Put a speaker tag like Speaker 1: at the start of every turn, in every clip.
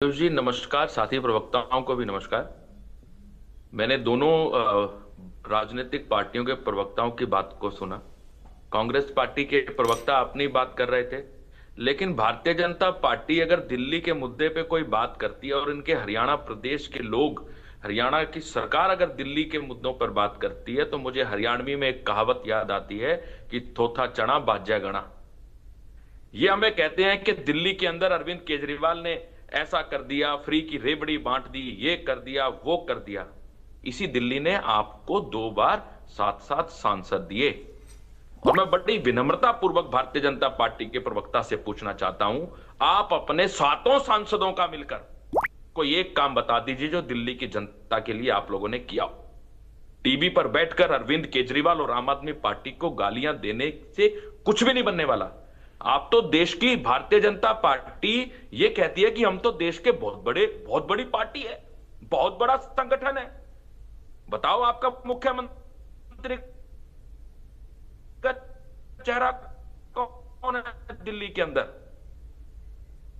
Speaker 1: आयुष जी नमस्कार। साथी प्रवक्ताओं को भी नमस्कार। मैंने दोनों राजनीतिक पार्टियों के प्रवक्ताओं की बात को सुना। कांग्रेस पार्टी के प्रवक्ता अपनी बात कर रहे थे, लेकिन भारतीय जनता पार्टी अगर दिल्ली के मुद्दे पे कोई बात करती है और इनके हरियाणा प्रदेश के लोग, हरियाणा की सरकार अगर दिल्ली के मुद्दों पर बात करती है तो मुझे हरियाणवी में एक कहावत याद आती है कि थोथा चना बाज्या गणा। ये हमें कहते हैं कि दिल्ली के अंदर अरविंद केजरीवाल ने ऐसा कर दिया, फ्री की रेबड़ी बांट दी, ये कर दिया, वो कर दिया। इसी दिल्ली ने आपको 2 बार साथ साथ सांसद दिए। और मैं बड़ी विनम्रता पूर्वक भारतीय जनता पार्टी के प्रवक्ता से पूछना चाहता हूं, आप अपने 7 सांसदों का मिलकर कोई एक काम बता दीजिए जो दिल्ली की जनता के लिए आप लोगों ने किया हो। टीवी पर बैठकर अरविंद केजरीवाल और आम आदमी पार्टी को गालियां देने से कुछ भी नहीं बनने वाला। आप तो देश की भारतीय जनता पार्टी ये कहती है कि हम तो देश के बहुत बड़ी पार्टी है, बहुत बड़ा संगठन है। बताओ आपका मुख्यमंत्री का चेहरा कौन है दिल्ली के अंदर?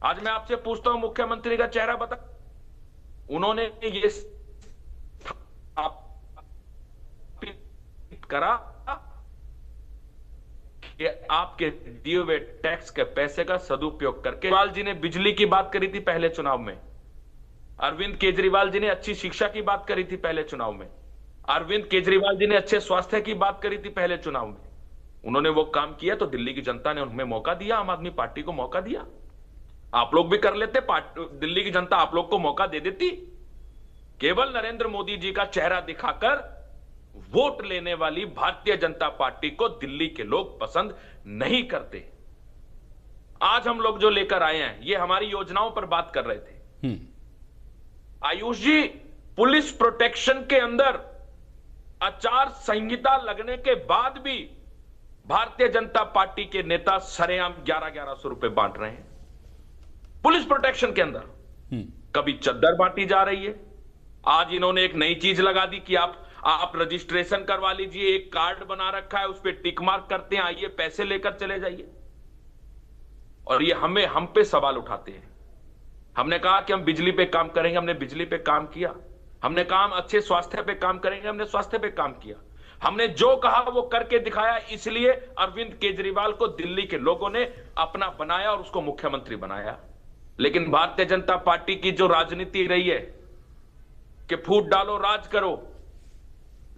Speaker 1: आज मैं आपसे पूछता हूं, मुख्यमंत्री का चेहरा बता। उन्होंने ये करा कि आपके दिए हुए टैक्स के पैसे का सदुपयोग करके केजरीवाल जी ने बिजली की बात करी थी पहले चुनाव में। अरविंद केजरीवाल जी ने अच्छी शिक्षा की बात करी थी पहले चुनाव में। अरविंद केजरीवाल जी ने अच्छे स्वास्थ्य की बात करी थी पहले चुनाव में। उन्होंने वो काम किया तो दिल्ली की जनता ने उन्हें मौका दिया, आम आदमी पार्टी को मौका दिया। आप लोग भी कर लेते, दिल्ली की जनता आप लोग को मौका दे देती। केवल नरेंद्र मोदी जी का चेहरा दिखाकर वोट लेने वाली भारतीय जनता पार्टी को दिल्ली के लोग पसंद नहीं करते। आज हम लोग जो लेकर आए हैं, ये हमारी योजनाओं पर बात कर रहे थे। आयुष जी, पुलिस प्रोटेक्शन के अंदर आचार संहिता लगने के बाद भी भारतीय जनता पार्टी के नेता सरेआम 1100 रुपए बांट रहे हैं पुलिस प्रोटेक्शन के अंदर। कभी चद्दर बांटी जा रही है। आज इन्होंने एक नई चीज लगा दी कि आप रजिस्ट्रेशन करवा लीजिए, एक कार्ड बना रखा है, उस पर टिक मार्क करते हैं, आइए पैसे लेकर चले जाइए। और ये हम पे सवाल उठाते हैं। हमने कहा कि हम बिजली पे काम करेंगे, हमने बिजली पे काम किया। हमने कहा हम अच्छे स्वास्थ्य पे काम करेंगे, हमने स्वास्थ्य पे काम किया। हमने जो कहा वो करके दिखाया। इसलिए अरविंद केजरीवाल को दिल्ली के लोगों ने अपना बनाया और उसको मुख्यमंत्री बनाया। लेकिन भारतीय जनता पार्टी की जो राजनीति रही है कि फूट डालो राज करो,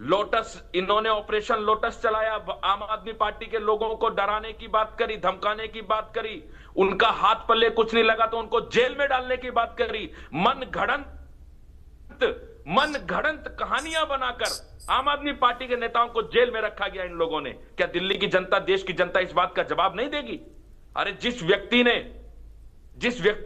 Speaker 1: लोटस, इन्होंने ऑपरेशन लोटस चलाया। आम आदमी पार्टी के लोगों को डराने की बात करी, धमकाने की बात करी। उनका हाथ पल्ले कुछ नहीं लगा तो उनको जेल में डालने की बात करी। मन घड़ंत कहानियां बनाकर आम आदमी पार्टी के नेताओं को जेल में रखा गया इन लोगों ने। क्या दिल्ली की जनता, देश की जनता इस बात का जवाब नहीं देगी? अरे जिस व्यक्ति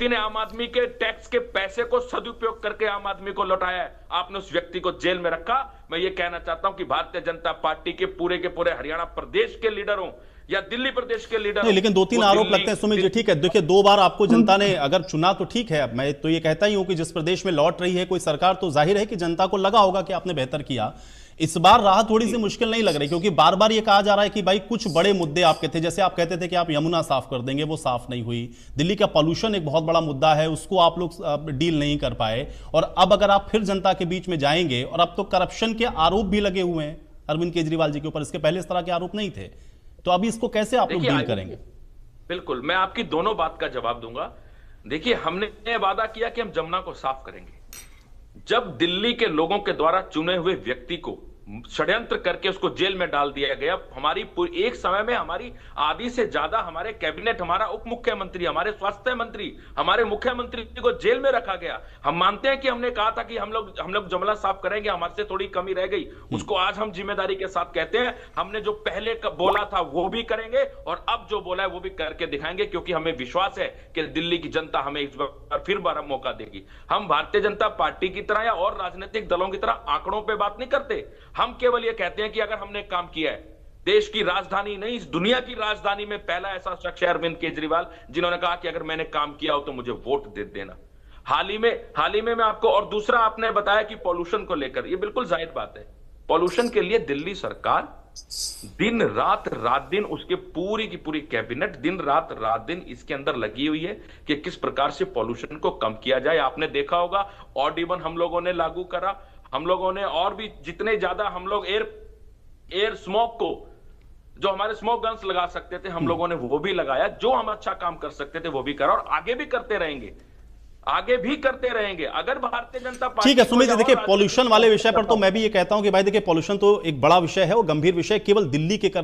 Speaker 1: ने आम आदमी के टैक्स के पैसे को सदुपयोग करके आम आदमी को लौटाया है, आपने उस व्यक्ति को जेल में रखा। मैं ये कहना चाहता हूं कि भारतीय जनता पार्टी के पूरे हरियाणा प्रदेश के लीडर हो या दिल्ली प्रदेश के लीडर
Speaker 2: नहीं, लेकिन 2-3 आरोप लगते हैं सुमित जी। ठीक है, देखिए 2 बार आपको जनता ने अगर चुना तो ठीक है। मैं तो ये कहता ही हूं कि जिस प्रदेश में लौट रही है कोई सरकार, तो जाहिर है कि जनता को लगा होगा कि आपने बेहतर किया। इस बार राह थोड़ी सी मुश्किल नहीं लग रही, क्योंकि बार बार ये कहा जा रहा है कि भाई कुछ बड़े मुद्दे आपके थे। जैसे आप कहते थे कि आप यमुना साफ कर देंगे, वो साफ नहीं हुई। दिल्ली का पॉल्यूशन एक बहुत बड़ा मुद्दा है, उसको आप लोग डील नहीं कर पाए। और अब अगर आप फिर जनता के बीच में जाएंगे, और अब तो करप्शन के आरोप भी लगे हुए हैं अरविंद केजरीवाल जी के ऊपर। इसके पहले इस तरह के आरोप नहीं थे, तो अभी इसको कैसे आप लोग डील करेंगे?
Speaker 1: बिल्कुल, मैं आपकी दोनों बात का जवाब दूंगा। देखिए, हमने वादा किया कि हम जमुना को साफ करेंगे। जब दिल्ली के लोगों के द्वारा चुने हुए व्यक्ति को षड्यंत्र करके उसको जेल में डाल दिया गया, हमारी एक समय में हमारी आधी से ज्यादा हमारे कैबिनेट, हमारा उप मुख्यमंत्री, हमारे स्वास्थ्य मंत्री, हमारे मुख्यमंत्री को जेल में रखा गया। हम मानते हैं कि हमने कहा था कि हम लोग जमला साफ करेंगे, हमारे से थोड़ी कमी रह गई, उसको आज हम जिम्मेदारी के साथ कहते हैं हमने जो पहले बोला था वो भी करेंगे और अब जो बोला है वो भी करके दिखाएंगे, क्योंकि हमें विश्वास है कि दिल्ली की जनता हमें इस बार फिर मौका देगी। हम भारतीय जनता पार्टी की तरह या और राजनीतिक दलों की तरह आंकड़ों पर बात नहीं करते। हम केवल यह कहते हैं कि अगर हमने काम किया है, देश की राजधानी नहीं, इस दुनिया की राजधानी में पहला ऐसा शख्स है अरविंद केजरीवाल, जिन्होंने कहा कि अगर मैंने काम किया हो तो मुझे वोट दे देना। हाल ही में मैं आपको, और दूसरा आपने बताया कि पॉल्यूशन को लेकर, यह बिल्कुल जाहिर बात है। पॉल्यूशन के लिए दिल्ली सरकार दिन रात रात दिन उसके पूरी की पूरी कैबिनेट दिन रात दिन इसके अंदर लगी हुई है कि किस प्रकार से पॉल्यूशन को कम किया जाए। आपने देखा होगा ऑड-इवन हम लोगों ने लागू करा, हम लोगों ने और भी जितने ज्यादा हम लोग एयर स्मोक को, जो हमारे स्मोक गन्स लगा सकते थे हम लोगों ने वो भी लगाया, जो हम अच्छा काम कर सकते थे वो भी करा और आगे भी करते रहेंगे, आगे भी करते रहेंगे। अगर भारतीय जनता पार्टी
Speaker 2: ठीक है सुमित जी, देखिए
Speaker 1: को
Speaker 2: पॉल्यूशन वाले विषय पर तो मैं भी ये कहता हूं कि भाई देखिए पॉल्यूशन तो एक बड़ा विषय है और गंभीर विषय, केवल दिल्ली के